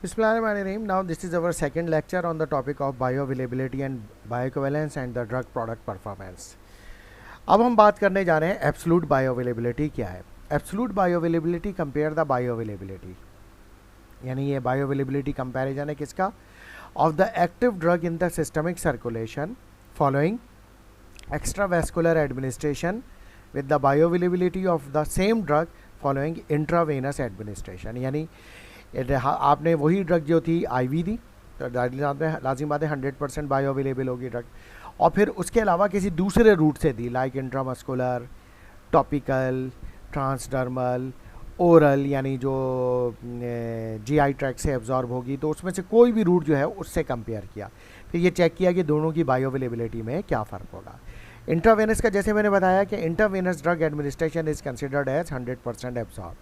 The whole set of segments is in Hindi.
Bismillahirrahmanirrahim. Now this is our second lecture on the topic of bioavailability and bioequivalence and the drug product performance. अब हम बात करने जा रहे हैं एब्सोल्यूट बायोअवेलेबिलिटी क्या है. Absolute bioavailability compare the bioavailability, यानी ये बायोअवेलेबिलिटी कंपैरिजन है किसका, of the active drug in the systemic circulation following extravascular administration with the bioavailability of the same drug following intravenous administration. यानी आपने वही ड्रग जो थी आईवी दी तो लाजिम बात है 100% बायो अवेलेबल होगी ड्रग, और फिर उसके अलावा किसी दूसरे रूट से दी like intramuscular, topical, transdermal, oral, यानी जो जीआई ट्रैक से एब्जॉर्ब होगी, तो उसमें से कोई भी रूट जो है उससे कंपेयर किया, फिर ये चेक किया कि दोनों की बायो अवेलेबिलिटी में क्या फ़र्क होगा. इंट्रावेनस का जैसे मैंने बताया कि intravenous drug administration is considered as 100% absorb.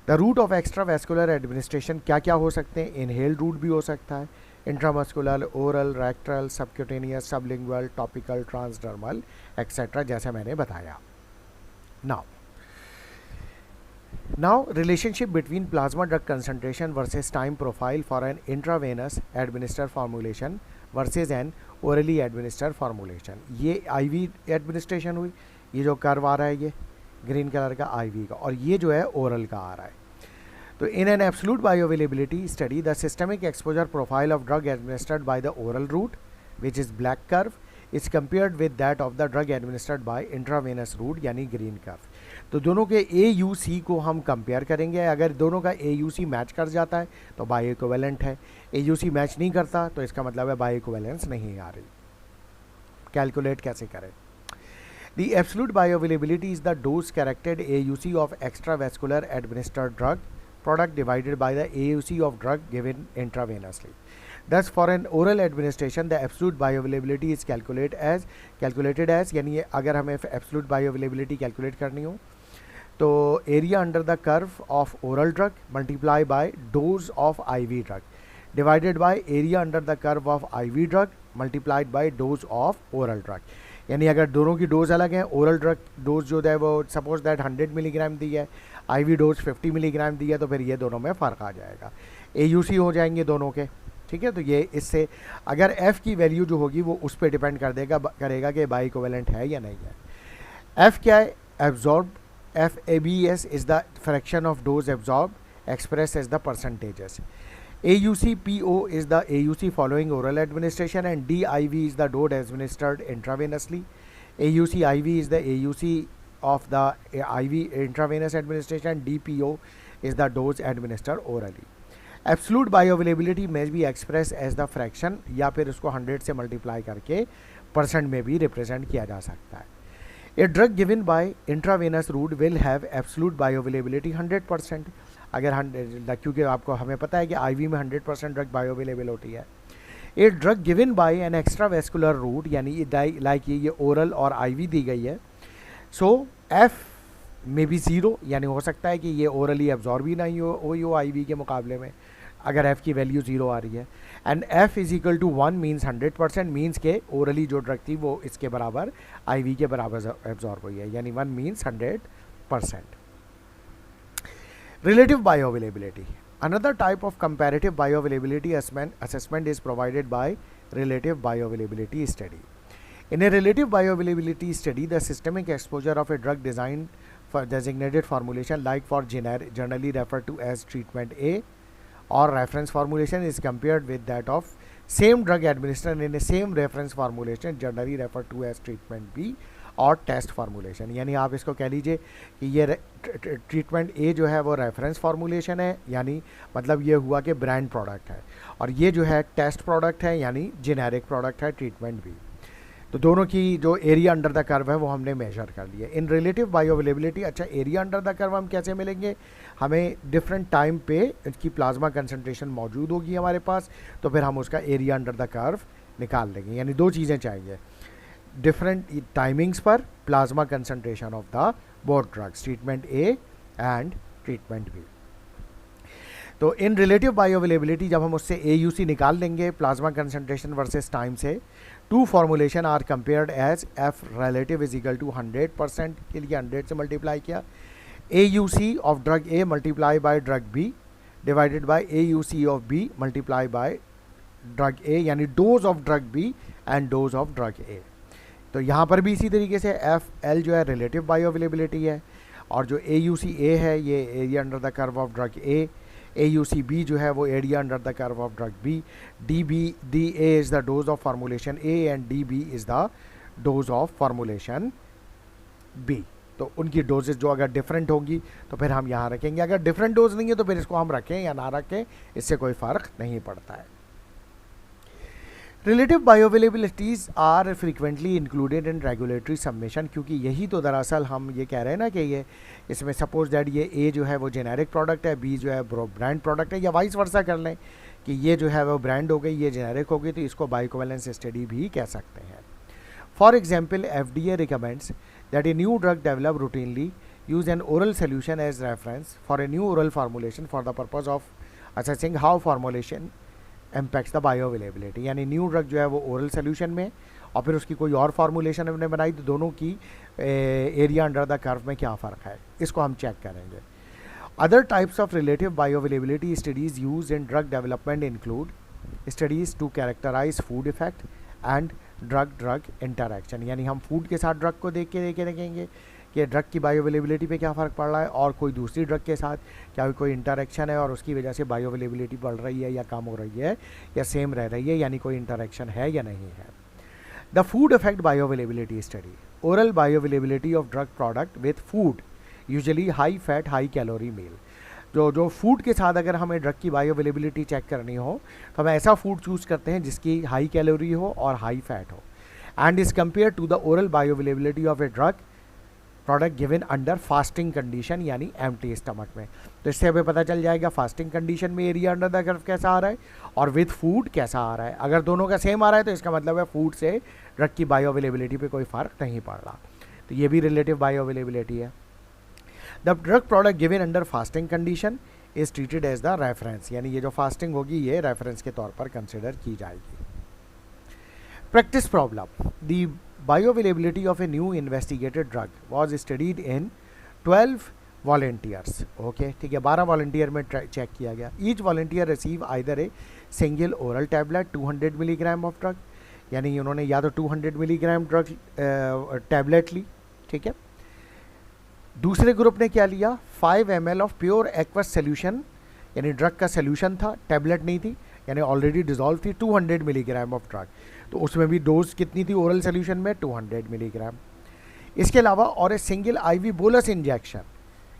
The route of extravascular administration क्या क्या हो सकते हैं, इनहेल्ड रूट भी हो सकता है, intramuscular, oral, rectal, subcutaneous, sublingual, topical, transdermal etcetera, जैसे मैंने बताया. Now relationship between plasma drug concentration versus time profile for an intravenous administer formulation versus an orally administer formulation. ये आईवी एडमिनिस्ट्रेशन हुई, ये जो कर्व आ रहा है ये ग्रीन कलर का आईवी का, और ये जो है ओरल का आ रहा है. तो in an absolute bioavailability study the systemic exposure profile of drug administered by the oral route which is black curve is compared with that of the drug administered by intravenous route यानी ग्रीन कर्व. तो दोनों के AUC को हम कंपेयर करेंगे. अगर दोनों का AUC मैच कर जाता है तो बायो इक्विवेलेंट है, AUC मैच नहीं करता तो इसका मतलब है बायो इक्विवेलेंस नहीं आ रही. कैलकुलेट कैसे करें? The absolute bioavailability is the dose corrected AUC of extravascular administered drug product divided by the AUC of drug given intravenously. Thus, for an oral administration, the absolute bioavailability is calculated as यानी अगर हमें absolute bioavailability calculate करनी हो तो area under the curve of oral drug multiply by dose of IV drug divided by area under the curve of IV drug multiplied by dose of oral drug. यानी अगर दोनों की डोज अलग है, ओरल ड्रग डोज जो है वो सपोज दैट 100 मिलीग्राम दी है, आईवी डोज 50 मिलीग्राम दी है, तो फिर ये दोनों में फ़र्क आ जाएगा, AUC हो जाएंगे दोनों के. ठीक है, तो ये इससे अगर F की वैल्यू जो होगी वो उस पर डिपेंड करेगा कि बाई इक्विवेलेंट है या नहीं है. F क्या है? Absorb. FABS is the fraction of dose absorb express as the percentages. AUC-PO is the AUC following oral administration and DIV is the dose administered intravenously. AUC-IV is the AUC of the IV intravenous administration. DPO is the dose administered orally. Absolute bioavailability may be expressed as the fraction या फिर उसको 100 से मल्टीप्लाई करके परसेंट में भी रिप्रेजेंट किया जा सकता है. A drug given by intravenous route will have absolute bioavailability 100%. अगर 100, क्योंकि आपको हमें पता है कि आईवी में 100% ड्रग बायोअवेलेबल होती है. A drug given by an extravascular route यानी लाइक ये ओरल और आईवी दी गई है, सो एफ में भी ज़ीरो, यानी हो सकता है कि ये ओरली एब्जॉर्ब ही नहीं हो आईवी के मुकाबले में अगर एफ़ की वैल्यू ज़ीरो आ रही है. And F is equal to 1 means 100%, means के ओरली जो ड्रग थी वो इसके बराबर आईवी के बराबर एब्जॉर्ब हुई है, यानी 1 means 100%. Relative bioavailability. Another type of comparative bioavailability assessment is provided by relative bioavailability study. In a relative bioavailability study, the systemic exposure of a drug designed for designated formulation, like for generally referred to as treatment A or reference formulation, is compared with that of same drug administered in a same reference formulation, generally referred to as treatment B और टेस्ट फार्मूलेशन. यानी आप इसको कह लीजिए कि ये ट्रीटमेंट ए जो है वो रेफरेंस फार्मूलेशन है, यानी मतलब ये हुआ कि ब्रांड प्रोडक्ट है, और ये जो है टेस्ट प्रोडक्ट है यानी जेनेरिक प्रोडक्ट है ट्रीटमेंट बी. तो दोनों की जो एरिया अंडर द कर्व है वो हमने मेजर कर लिया. इन रिलेटिव बायोअवेलेबिलिटी, अच्छा एरिया अंडर द कर्व हम कैसे मिलेंगे, हमें डिफरेंट टाइम पे इसकी प्लाज्मा कंसनट्रेशन मौजूद होगी हमारे पास, तो फिर हम उसका एरिया अंडर द कर्व निकाल लेंगे. यानी दो चीज़ें चाहिए, डिफरेंट टाइमिंग्स पर plasma concentration of the both drugs, treatment A and treatment B. तो इन रिलेटिव बायोअवेलेबिलिटी जब हम उससे AUC निकाल लेंगे प्लाज्मा कंसंट्रेशन वर्सेस टाइम से, two formulation are compared as F relative is equal to 100% के लिए 100 से मल्टीप्लाई किया, AUC of drug A multiply by drug B divided by AUC of B multiply by drug A, यानी dose of drug B and dose of drug A। तो यहाँ पर भी इसी तरीके से FL जो है रिलेटिव बायो अवेलेबिलिटी है, और जो AUCA है ये area under the curve of drug A, AUCB जो है वो area under the curve of drug B, DA is the dose of formulation A and DB is the dose of formulation B। तो उनकी डोजेज जो अगर डिफरेंट होंगी तो फिर हम यहाँ रखेंगे, अगर डिफरेंट डोज नहीं है तो फिर इसको हम रखें या ना रखें, इससे कोई फ़र्क नहीं पड़ता है। Relative bioavailabilities are frequently included in regulatory submission, क्योंकि यही तो दरअसल हम ये कह रहे हैं ना कि ये इसमें सपोज दैट ये ए जो है वो जेनेरिक प्रोडक्ट है, बी जो है ब्रांड प्रोडक्ट है, या वाइस वर्सा कर लें कि ये जो है वो ब्रांड हो गई, ये जेनेरिक हो गई, तो इसको बायोइक्विवेलेंस स्टडी भी कह सकते हैं। For example FDA recommends that a new drug develop routinely use an oral solution as reference for a new oral formulation for the purpose of assessing how formulation impacts the bioavailability, यानी न्यू ड्रग जो है वो ओरल सोल्यूशन में और फिर उसकी कोई और फार्मूलेशन हमने बनाई, तो दोनों की एरिया अंडर द कर्व में क्या फ़र्क है, इसको हम चेक करेंगे। Other types of relative bioavailability studies use in drug development include studies to characterize food effect and drug drug interaction, यानी हम फूड के साथ ड्रग को देखेंगे कि ड्रग की बायोअवेलेबिलिटी पे क्या फ़र्क पड़ रहा है, और कोई दूसरी ड्रग के साथ क्या कोई इंटरैक्शन है और उसकी वजह से बायोअवेलेबिलिटी बढ़ रही है या कम हो रही है या सेम रह रही है, यानी कोई इंटरैक्शन है या नहीं है। The food effect bioavailability study, oral bioavailability of drug product with food usually high fat high calorie meal, जो फूड के साथ अगर हमें ड्रग की बायोअवेलेबिलिटी चेक करनी हो तो हम ऐसा फूड चूज़ करते हैं जिसकी हाई कैलोरी हो और हाई फैट हो, and is compare to the oral bioavailability of a drug product given under fasting condition, यानी एम्प्टी स्टमक में। तो इससे हमें पता चल जाएगा फास्टिंग कंडीशन में एरिया अंडर द कर्व कैसा आ रहा है और विथ फूड कैसा आ रहा है। अगर दोनों का सेम आ रहा है तो इसका मतलब है फूड से ड्रग की बायोअवेलेबिलिटी पे कोई फ़र्क नहीं पड़ रहा, तो ये भी रिलेटिव बायोअवेलेबिलिटी है। The drug product given under fasting condition is treated as the reference, यानी ये जो फास्टिंग होगी ये रेफरेंस के तौर पर कंसिडर की जाएगी। Practice problem, the bioavailability of a new investigated drug was studied in 12 volunteers, okay, ठीक है, 12 वॉलंटियर में चेक किया गया। Each volunteer receive either a single oral tablet 200 milligram of drug, यानी उन्होंने या तो 200 मिलीग्राम ड्रग टैबलेट ली, ठीक है। दूसरे ग्रुप ने क्या लिया, 5 ml of pure aqueous solution, यानी ड्रग का सोल्यूशन था, टैबलेट नहीं थी, यानी ऑलरेडी डिजॉल्व थी, 200 मिलीग्राम ऑफ ड्रग, तो उसमें भी डोज कितनी थी ओरल सोल्यूशन में, 200 मिलीग्राम। इसके अलावा और a single IV bolus injection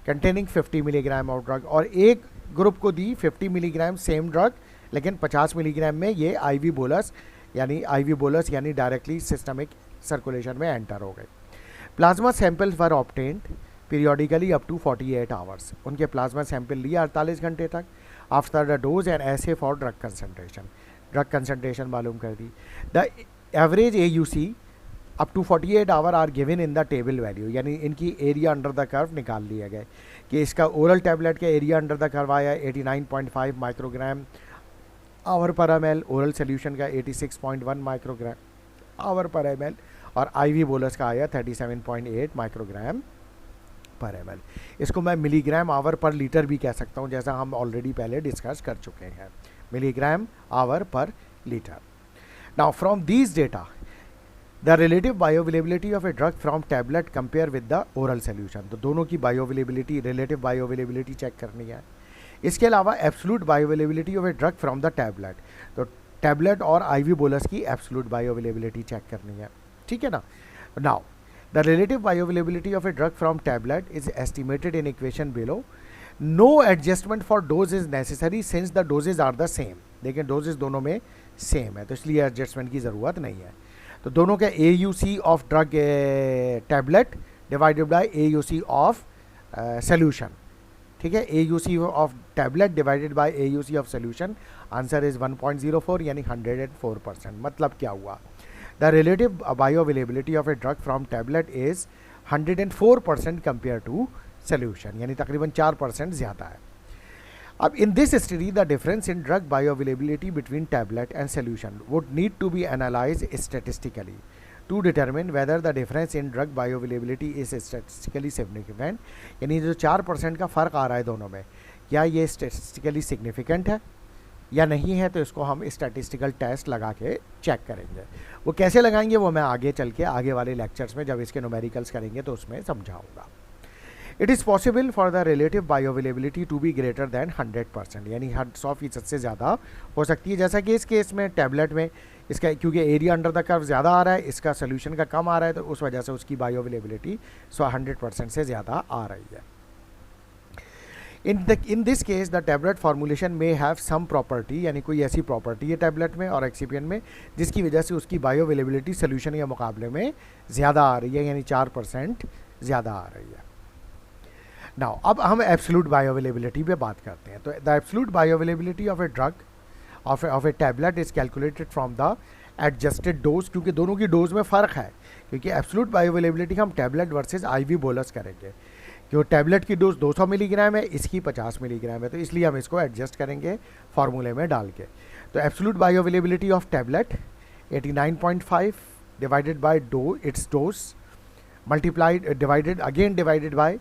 containing 50 milligram of drug, और एक ग्रुप को दी 50 मिलीग्राम सेम ड्रग, लेकिन 50 मिलीग्राम में ये IV बोलस यानी डायरेक्टली सिस्टमिक सर्कुलेशन में एंटर हो गए। Plasma samples were obtained periodically up to 48 hours, उनके प्लाज्मा सैंपल लिए 48 घंटे तक, आफ्टर द डोज एंड ऐसे फॉर ड्रग कंसनट्रेशन मालूम कर दी। The average AUC up to 48 hour are given in the table value, यानी इनकी एरिया अंडर द कर्व निकाल लिया गया कि इसका ओरल टैबलेट का एरिया अंडर द कर्व आया 89.5 माइक्रोग्राम आवर पर ml, ओरल सोल्यूशन का 86.1 माइक्रोग्राम आवर पर ml, और IV बोलस का आया 37.8 माइक्रोग्राम पर ml। इसको मैं मिलीग्राम आवर पर लीटर भी कह सकता हूँ, जैसा हम ऑलरेडी पहले डिस्कस कर चुके हैं, मिलीग्राम आवर पर litre. Now from these data the relative bioavailability of a drug from tablet compare with the oral solution, तो दोनों की बायोअवेलेबिलिटी, रिलेटिव बायोअवेलेबिलिटी चेक करनी है। इसके अलावा absolute bioavailability of a drug from the tablet, तो टैबलेट और IV बोलस की एब्सोल्यूट बायोअवेलेबिलिटी चेक करनी है, ठीक है ना। Now the relative bioavailability of a drug from tablet is estimated in equation below, no adjustment for dose is necessary since the doses are the same, देखिए डोजेज दोनों में सेम है तो इसलिए एडजस्टमेंट की ज़रूरत नहीं है। तो दोनों का AUC of drug tablet divided by AUC of solution, ठीक है, AUC of tablet divided by AUC of solution, answer is 1.04 यानी 104%। मतलब क्या हुआ, the relative bioavailability of a drug from tablet is 104% compare to solution, यानी तकरीबन 4% ज़्यादा है। अब in this study the difference in drug bioavailability between tablet and solution would need to be analyse statistically to determine whether the difference in drug bioavailability is statistically significant, यानी जो 4% का फ़र्क आ रहा है दोनों में, या ये स्टैटिस्टिकली सिग्निफिकेंट है या नहीं है, तो इसको हम स्टैटिस्टिकल टेस्ट लगा के चेक करेंगे। वो कैसे लगाएंगे वो मैं आगे चल के आगे वाले लेक्चर्स में जब इसके न्यूमेरिकल्स करेंगे तो उसमें समझाऊंगा। It is possible for the relative bioavailability to be greater than 100%, यानी 100% से ज़्यादा हो सकती है, जैसा कि इस केस में टैबलेट में इसका क्योंकि एरिया अंडर द कर्व ज़्यादा आ रहा है, इसका सोल्यूशन का कम आ रहा है, तो उस वजह से उसकी बायोअवेलेबिलिटी 100% से ज़्यादा आ रही है। in this case the tablet formulation may have some property, यानी कोई ऐसी प्रॉपर्टी है टैबलेट में और एक्सिपिएंट में जिसकी वजह से उसकी बायोअवेलेबिलिटी सोल्यूशन के मुकाबले में ज़्यादा आ रही है, यानी 4% ज़्यादा आ रही है। नाउ अब हम एब्सोल्यूट बायोअवेलेबिलिटी पे बात करते हैं। तो the absolute bioavailability of a drug of A tablet is calculated from the adjusted dose, क्योंकि दोनों की डोज में फ़र्क है, क्योंकि एब्सोल्यूट बायोअवेलेबिलिटी हम टैबलेट वर्सेस आईवी बोलस करेंगे, क्यों टैबलेट की डोज 200 मिलीग्राम है, इसकी 50 मिलीग्राम है, तो इसलिए हम इसको एडजस्ट करेंगे फार्मूले में डाल के। तो absolute bioavailability of tablet 89.5 divided by its dose multiplied divided by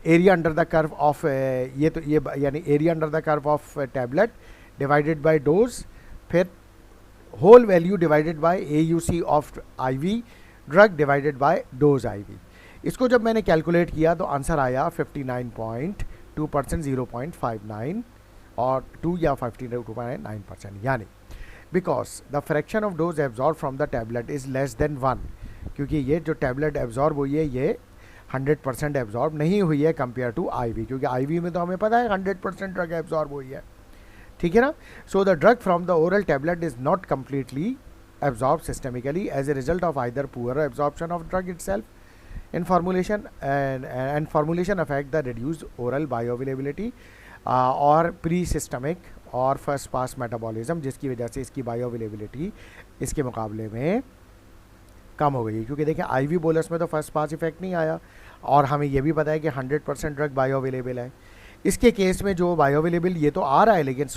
area under the curve of ये यानी area under the curve of tablet divided by dose, फिर whole value divided by AUC of IV drug divided by dose IV। इसको जब मैंने कैलकुलेट किया तो आंसर आया 59.2%, 0.59 और 2 या 52.9%, यानी because the fraction of dose absorb from the tablet is less than 1, क्योंकि ये जो टैबलेट एब्जॉर्ब हुई है ये 100% एब्जॉर्ब नहीं हुई है कंपेयर टू IV, क्योंकि IV में तो हमें पता है 100% ड्रग एब्जॉर्ब हुई है, ठीक है ना। So the drug from the oral tablet is not completely absorb systemically as a result of either poor absorption of drug itself in formulation and formulation affect the reduced oral bioavailability और pre-systemic और first pass metabolism, जिसकी वजह से इसकी बायोअवेलेबिलिटी इसके मुकाबले में कम हो गई है। क्योंकि देखिए IV बोलस में तो फर्स्ट पास इफेक्ट नहीं आया और हमें यह भी पता है कि 100% ड्रग बायोअवेलेबल है। इसके केस में जो बायोअवेलेबल ये तो आ रहा है, लेकिन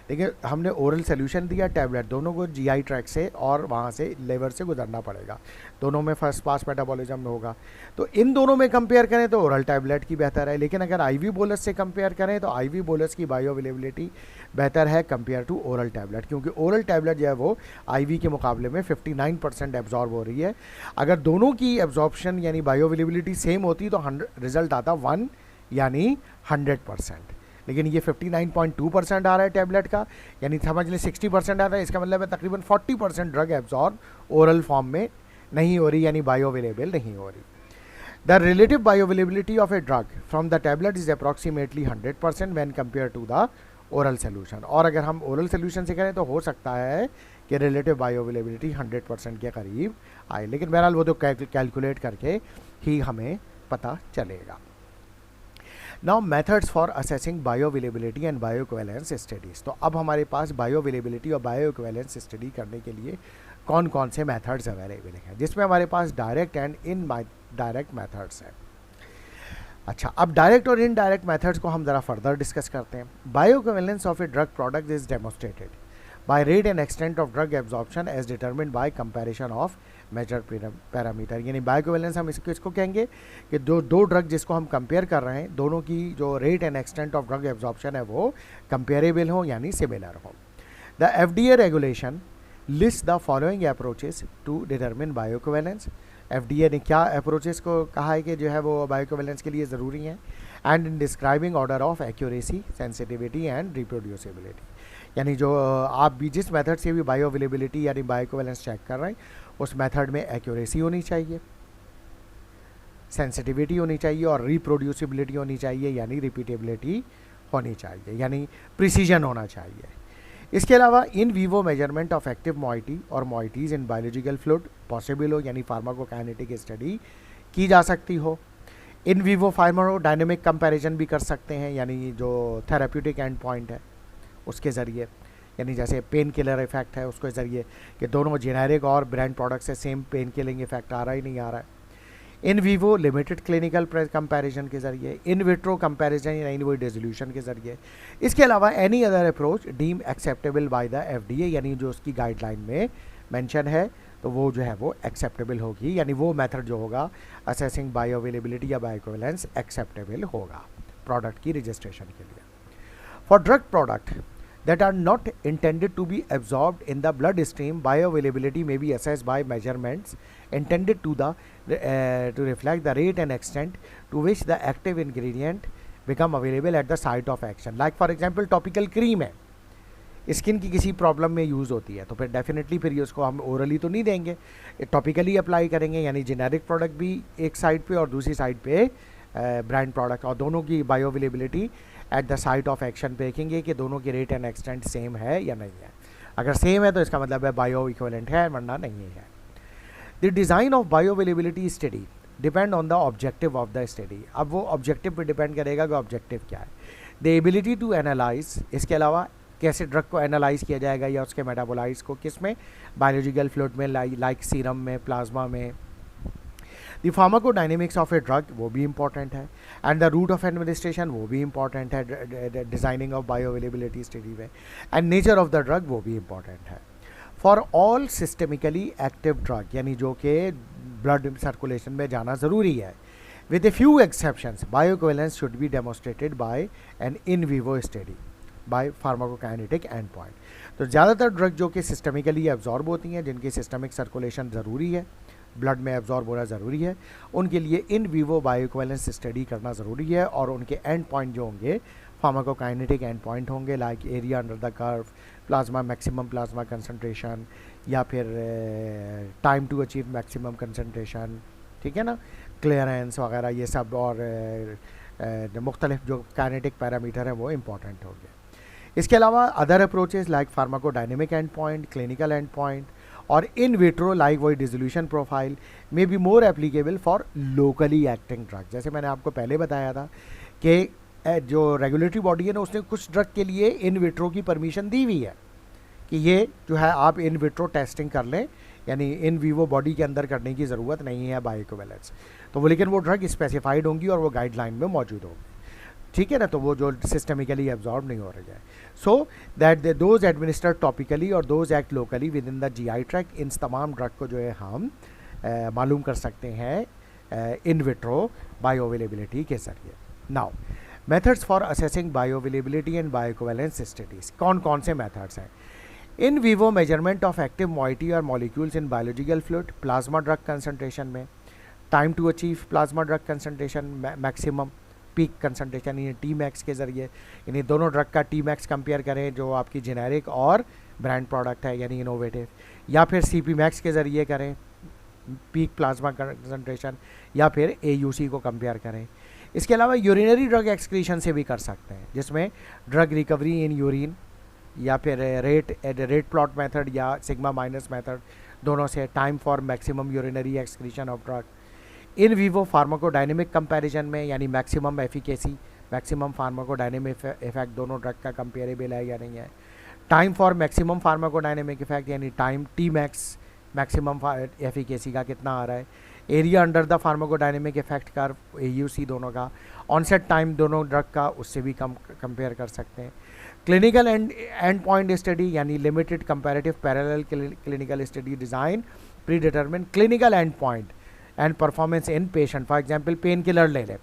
देखिए हमने ओरल सोल्यूशन दिया टैबलेट, दोनों को GI ट्रैक से और वहाँ से लेवर से गुजरना पड़ेगा, दोनों में फर्स्ट पास मेटाबॉलिज्म में होगा। तो इन दोनों में कंपेयर करें तो ओरल टैबलेट की बेहतर है, लेकिन अगर IV बोलस से कंपेयर करें तो IV बोलस की बायोअवेलेबिलिटी बेहतर है कंपेयर टू ओरल टैबलेट, क्योंकि ओरल टैबलेट जो है वो IV के मुकाबले में 59% एब्जॉर्ब हो रही है। अगर दोनों की एब्जॉर्प्शन यानी बायोअवेलेबिलिटी सेम होती तो रिजल्ट आता 1 यानी 100%, लेकिन ये 59.2% आ रहा है टैबलेट का, यानी समझ लें 60% आ रहा है, इसका मतलब है तकरीबन 40% ड्रग एब्जॉर्ब ओरल फॉर्म में नहीं हो रही, यानी बायोअवेलेबल नहीं हो रही। The relative bioavailability of a drug from the tablet is approximately 100% when compare to the oral solution, और अगर हम ओरल सोल्यूशन से करें तो हो सकता है कि रिलेटिव बायोअवेलेबिलिटी 100% के करीब आए, लेकिन बहरहाल वो तो कैलकुलेट करके ही हमें पता चलेगा। Now methods for assessing bioavailability and bioequivalence studies. तो अब हमारे पास बायोअवेलेबिलिटी और बायोइक्विवेलेंस स्टडी करने के लिए कौन कौन से मेथड्स अवेलेबल हैं, जिसमें हमारे पास डायरेक्ट एंड इनडायरेक्ट मेथड्स हैं। अच्छा, अब डायरेक्ट और इनडायरेक्ट मेथड्स को हम ज़रा फर्दर डिस्कस करते हैं। Bioequivalence of a drug product is demonstrated by rate and extent of drug absorption as determined by comparison of measured parameter, यानी बायोइक्विवेलेंस हम इसको कहेंगे कि दो ड्रग जिसको हम कंपेयर कर रहे हैं, दोनों की जो rate and extent of drug absorption है वो कंपेरेबल हो यानी सिमिलर हो। The FDA regulation list the following approaches to determine bioequivalence. FDA ने क्या अप्रोचेस को कहा है कि जो है वो बायोइक्विवेलेंस के लिए ज़रूरी हैं, and in describing order of accuracy, sensitivity and reproducibility, यानी जो आप भी जिस मेथड से भी बायोअवेलेबिलिटी यानी बायोइक्विवेलेंस चेक कर रहे हैं उस मेथड में एक्यूरेसी होनी चाहिए, सेंसिटिविटी होनी चाहिए और रिप्रोड्यूसिबिलिटी होनी चाहिए, यानी रिपीटेबिलिटी होनी चाहिए, यानी प्रिसीजन होना चाहिए। इसके अलावा in vivo measurement of active moiety और मॉइटीज़ इन बायोलॉजिकल फ्लूइड पॉसिबल हो, यानी फार्माकोकाइनेटिक स्टडी की जा सकती हो। इन वीवो फार्माकोडायनेमिक कंपैरिजन भी कर सकते हैं, यानी जो थेराप्यूटिक एंड पॉइंट है उसके ज़रिए, यानी जैसे पेन किलर इफेक्ट है उसके ज़रिए कि दोनों जेनेरिक और ब्रांड प्रोडक्ट से सेम पेन किलिंग इफेक्ट आ रहा ही नहीं आ रहा है। In vivo limited clinical comparison के ज़रिए, इन विट्रो कंपैरिजन या इन वो डिसोल्यूशन के ज़रिए। इसके अलावा any other approach deem acceptable by the FDA, यानी जो उसकी गाइडलाइन में मेंशन है तो वो जो है वो एक्सेप्टेबल होगी, यानी वो मेथड जो होगा असेसिंग बायोअवेलेबिलिटी या बायोइक्विवेलेंस एक्सेप्टेबल होगा प्रोडक्ट की रजिस्ट्रेशन के लिए। For drug product that are not intended to be absorbed in the bloodstream, bioavailability may be assessed by measurements intended to reflect the rate and extent to which the active ingredient become available at the site of action. Like for example topical cream है, स्किन की किसी प्रॉब्लम में यूज़ होती है, तो फिर डेफिनेटली फिर उसको हम ओरली तो नहीं देंगे, टॉपिकली अप्लाई करेंगे, यानी जेनेरिक प्रोडक्ट भी एक साइड पे और दूसरी साइड पे ब्रांड प्रोडक्ट, और दोनों की bio availability at the site of action पे देखेंगे कि दोनों की रेट एंड एक्सटेंट सेम है या नहीं है। अगर सेम है तो इसका मतलब है बायो इक्विवेलेंट है, वरना नहीं है। The design of bioavailability study depend on the objective of the study. अब वो ऑब्जेक्टिव पे डिपेंड करेगा कि ऑब्जेक्टिव क्या है। द एबिलिटी टू एनालाइज, इसके अलावा कैसे ड्रग को एनालाइज किया जाएगा या उसके मेटाबोलाइट्स को, किस में, बायोलॉजिकल फ्लूइड में, लाइक सीरम में, प्लाज्मा में। The pharmacodynamics of a drug, वो भी इंपॉर्टेंट है, and the route of administration, वो भी इंपॉर्टेंट है designing of bioavailability study में, and nature of the drug, वो भी इंपॉर्टेंट है। For all systemically active drug, यानी जो कि ब्लड सर्कुलेशन में जाना ज़रूरी है, with a few exceptions bioequivalence should be demonstrated by N in vivo study bye pharmacokinetic end point. तो ज़्यादातर ड्रग जो कि सिस्टमिकली एब्जॉर्ब होती हैं, जिनकी सिस्टमिक सर्कुलेशन ज़रूरी है, ब्लड में एब्जॉर्ब होना ज़रूरी है, उनके लिए in vivo bioequivalence study करना ज़रूरी है, और उनके एंड पॉइंट जो होंगे फार्माकोकाइनेटिक एंड पॉइंट होंगे, like area under the curve, plasma maximum plasma concentration, या फिर time to achieve maximum concentration, ठीक है ना, क्लियरेंस वगैरह, ये सब, और मुख्तलिफ जो काइनेटिक पैरामीटर हैं वो इम्पॉर्टेंट होंगे। इसके अलावा other approaches like pharmacodynamic end point, clinical and point, और इन विट्रो लाइक वही dissolution profile may be more applicable for locally acting drug. जैसे मैंने आपको पहले बताया था कि जो रेगुलेटरी बॉडी है ना, उसने कुछ ड्रग के लिए इन विट्रो की परमिशन दी हुई है कि ये जो है आप इन विट्रो टेस्टिंग कर लें, यानी इन विवो बॉडी के अंदर करने की ज़रूरत नहीं है बायो इक्विवेलेंस, तो वो, लेकिन वो ड्रग स्पेसिफाइड होंगी और वो गाइडलाइन में मौजूद होंगी, ठीक है ना, तो वो जो सिस्टमिकली एब्जॉर्ब नहीं हो रही है। So that those administer topically और those act locally within the GI tract, इन तमाम ड्रग को जो है हम मालूम कर सकते हैं इन विट्रो बायो अवेलेबिलिटी के जरिए। Now methods for assessing bioavailability and bioequivalence studies, कौन कौन से मेथड्स हैं? In vivo measurement of active moiety और molecules in biological fluid, plasma drug concentration में, time to achieve plasma drug concentration maximum peak concentration, यानी टी मैक्स के ज़रिए, यानी दोनों ड्रग का टी मैक्स कंपेयर करें जो आपकी जेनेरिक और ब्रांड प्रोडक्ट है यानी इनोवेटिव, या फिर सी पी मैक्स के ज़रिए करें पीक प्लाज्मा कंसनट्रेशन, या फिर AUC को कंपेयर करें। इसके अलावा यूरिनरी ड्रग एक्सक्रीशन से भी कर सकते हैं, जिसमें ड्रग रिकवरी इन यूरिन, या फिर रेट प्लॉट मेथड या सिग्मा माइनस मेथड, दोनों से time for maximum urinary excretion of drug. In vivo pharmacodynamic comparison में, यानी maximum efficacy, maximum pharmacodynamic effect दोनों ड्रग का कंपेरेबल है या नहीं है। Time for maximum pharmacodynamic effect, यानी time T max maximum efficacy का कितना आ रहा है। Area under the pharmacodynamic effect curve, AUC दोनों का, ऑनसेट टाइम दोनों ड्रग का, उससे भी कम कंपेयर कर सकते हैं। क्लिनिकल एंड पॉइंट स्टडी, यानी limited comparative parallel clinical study design pre determine clinical and point and performance in patient. For example pain killer ले लें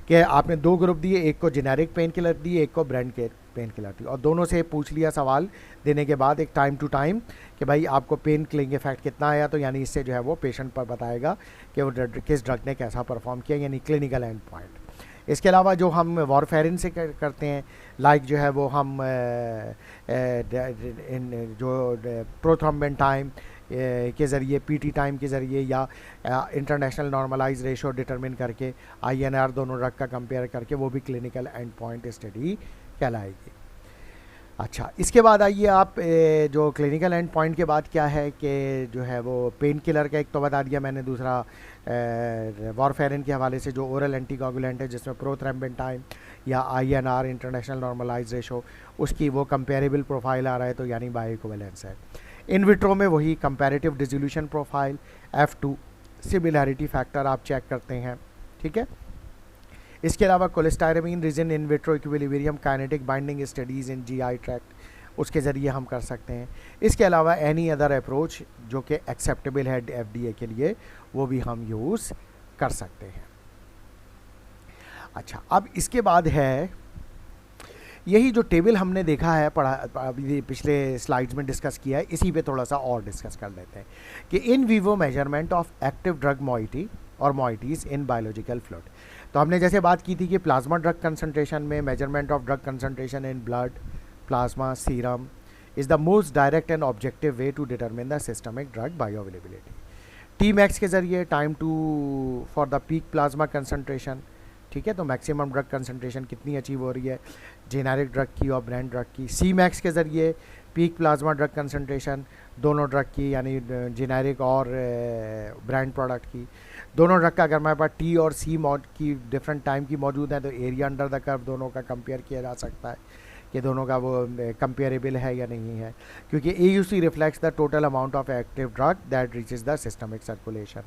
कि आपने 2 ग्रुप दिए, एक को जेनेरिक पेन किलर दिए, एक को ब्रांड के पेन किलर दी, और दोनों से पूछ लिया सवाल देने के बाद एक टाइम टू टाइम कि भाई आपको पेन किलिंग इफेक्ट कितना आया, तो यानी इससे जो है वो पेशेंट पर बताएगा कि वो किस ड्रग ने कैसा परफॉर्म किया, यानी क्लिनिकल एंड पॉइंट। इसके अलावा जो हम वॉरफेरिन से करते हैं, लाइक जो है वो हम जो प्रोथ्रोम्बिन टाइम के ज़रिए, PT टाइम के ज़रिए, या इंटरनेशनल नॉर्मलाइज रेशो डिटरमिन करके, INR दोनों ड्रग का कंपेयर करके, वो भी क्लिनिकल एंड पॉइंट स्टडी कहलाएगी। अच्छा, इसके बाद आइए आप जो क्लिनिकल एंड पॉइंट के बाद क्या है कि जो है वो पेन किलर का एक तो बता दिया मैंने, दूसरा वॉरफेरिन के हवाले से जो ओरल एंटीकोगुलेंट है जिसमें प्रोथ्रोम्बिन टाइम या INR इंटरनेशनल नॉर्मलाइज रेशो, उसकी वो कंपेरेबल प्रोफाइल आ रहा है, तो यानी बायो इक्विवेलेंस है। इन विट्रो में वही comparative dissolution profile, F2 similarity factor आप चेक करते हैं, ठीक है। इसके अलावा cholestyramine resin in vitro equilibrium kinetic binding studies in GI tract, उसके ज़रिए हम कर सकते हैं। इसके अलावा एनी अदर अप्रोच जो कि एक्सेप्टेबल है FDA के लिए, वो भी हम यूज़ कर सकते हैं। अच्छा, अब इसके बाद है यही जो टेबल हमने देखा है, पढ़ा अभी पिछले स्लाइड्स में डिस्कस किया है, इसी पे थोड़ा सा और डिस्कस कर लेते हैं कि in vivo measurement of active drug moiety और मॉइटीज़ इन बायोलॉजिकल फ्लूइड। तो हमने जैसे बात की थी कि प्लाज्मा ड्रग कंसंट्रेशन में measurement of drug concentration in blood, plasma, serum is the most direct and objective way to determine the systemic drug bioavailability. T max के ज़रिए time to for the peak plasma concentration, ठीक है, तो मैक्सिमम ड्रग कंसंट्रेशन कितनी अचीव हो रही है जेनेरिक ड्रग की और ब्रांड ड्रग की। सी मैक्स के ज़रिए पीक प्लाज्मा ड्रग कंसंट्रेशन दोनों ड्रग की, यानी जेनेरिक और ब्रांड प्रोडक्ट की, दोनों ड्रग का अगर हमारे पास टी और सी मॉड की डिफरेंट टाइम की मौजूद है तो एरिया अंडर द कर्व दोनों का कंपेयर किया जा सकता है कि दोनों का वो कंपेरेबल है या नहीं है, क्योंकि AUC reflects the total amount of active drug that reaches the systemic circulation.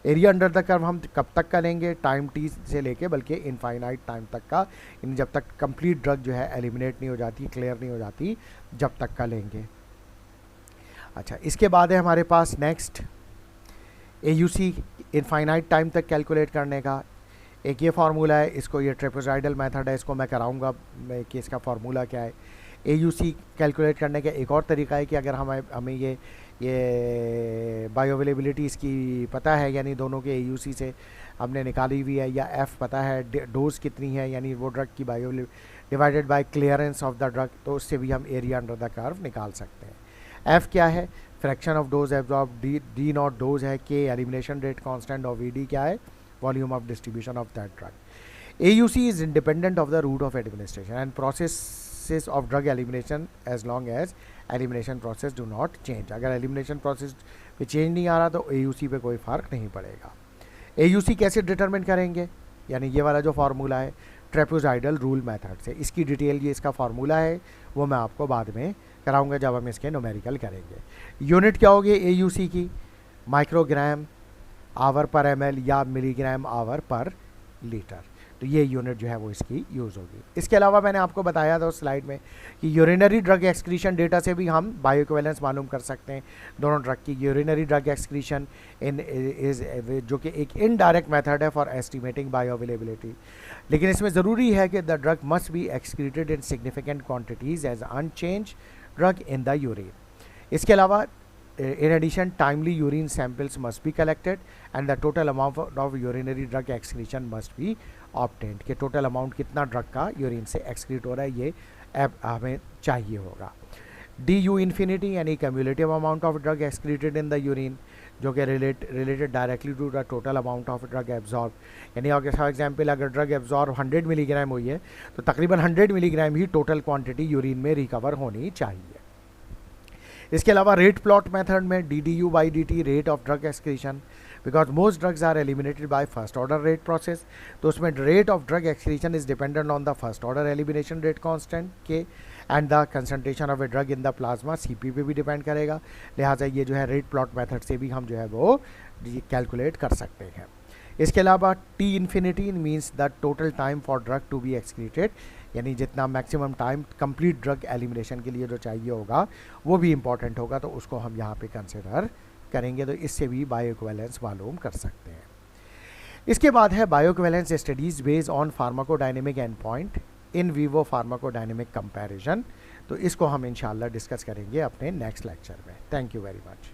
Area under the curve हम कब तक का लेंगे, टाइम टी से लेके बल्कि इनफाइनाइट टाइम तक का, जब तक कंप्लीट ड्रग जो है एलिमिनेट नहीं हो जाती, क्लियर नहीं हो जाती, जब तक का लेंगे। अच्छा, इसके बाद है हमारे पास नेक्स्ट AUC इनफाइनाइट टाइम तक कैलकुलेट करने का एक ये फार्मूला है, इसको ये ट्रेपेजॉइडल मेथड है, इसको मैं कराऊंगा कि इसका फार्मूला क्या है। AUC कैलकुलेट करने का एक और तरीका है कि अगर हमें ये बायोअवेलेबिलिटी इसकी पता है, यानी दोनों के AUC से हमने निकाली हुई है, या F पता है डोज कितनी है, यानी वो ड्रग की divided by clearance of the drug, तो उससे भी हम एरिया अंडर द कर्व निकाल सकते हैं। F क्या है, fraction of dose absorb, D not dose है, K एलिमिनेशन रेट कांस्टेंट, और VD क्या है, volume of distribution of that drug. AUC is independent of the route of administration and processes of drug elimination as long as elimination process do not change. अगर elimination process पे change नहीं आ रहा तो AUC पे कोई फ़र्क नहीं पड़ेगा। AUC कैसे डिटरमिन करेंगे, यानी ये वाला जो फार्मूला है ट्रेपेजॉइडल रूल मेथड से, इसकी डिटेल ये इसका फार्मूला है वो मैं आपको बाद में कराऊंगा जब हम इसके न्यूमेरिकल करेंगे। यूनिट क्या होगी AUC की, माइक्रोग्राम आवर पर ml या मिलीग्राम आवर पर लीटर, तो ये यूनिट जो है वो इसकी यूज़ होगी। इसके अलावा मैंने आपको बताया था उस स्लाइड में कि यूरिनरी ड्रग एक्सक्रीशन डेटा से भी हम बायोइक्विवेलेंस मालूम कर सकते हैं दोनों ड्रग की। यूरिनरी ड्रग एक्सक्रीशन जो कि एक इनडायरेक्ट मेथड है फॉर एस्टिमेटिंग बायोअवेलेबिलिटी, लेकिन इसमें ज़रूरी है कि the drug must be excreted in significant quantities as unchange drug in the urine. इसके अलावा in addition timely urine samples must be collected and the total amount of urinary drug excretion must be obtained, कि टोटल अमाउंट कितना ड्रग का यूरिन से एक्सक्रीट हो रहा है ये अब हमें चाहिए होगा। DU इन्फिनिटी यानी cumulative amount of drug excreted in the urine, जो कि related directly to the total amount of drug absorb, यानी अगर फॉर एग्जाम्पल अगर ड्रग एब्जॉर्ब 100 मिलीग्राम हुई है तो तकरीबन 100 मिलीग्राम ही टोटल क्वांटिटी यूरिन में रिकवर होनी चाहिए। इसके अलावा रेट प्लॉट मेथड में DDU by DT rate of drug excretion, because most drugs are eliminated by first order rate process, तो उसमें rate of drug excretion is dependent on the first order elimination rate constant K and the concentration of a drug in the plasma CP पे भी डिपेंड करेगा। लिहाजा ये जो है रेट प्लॉट मेथड से भी हम जो है वो कैलकुलेट कर सकते हैं। इसके अलावा T infinity means the total time for drug to be excreted, यानी जितना maximum time complete drug elimination के लिए जो चाहिए होगा वो भी इंपॉर्टेंट होगा, तो उसको हम यहाँ पे कंसिडर करेंगे, तो इससे भी बायोइक्विवेलेंस मालूम कर सकते हैं। इसके बाद है bioequivalence studies based on pharmacodynamic end point in vivo pharmacodynamic comparison, तो इसको हम इंशाल्लाह डिस्कस करेंगे अपने नेक्स्ट लेक्चर में। Thank you very much.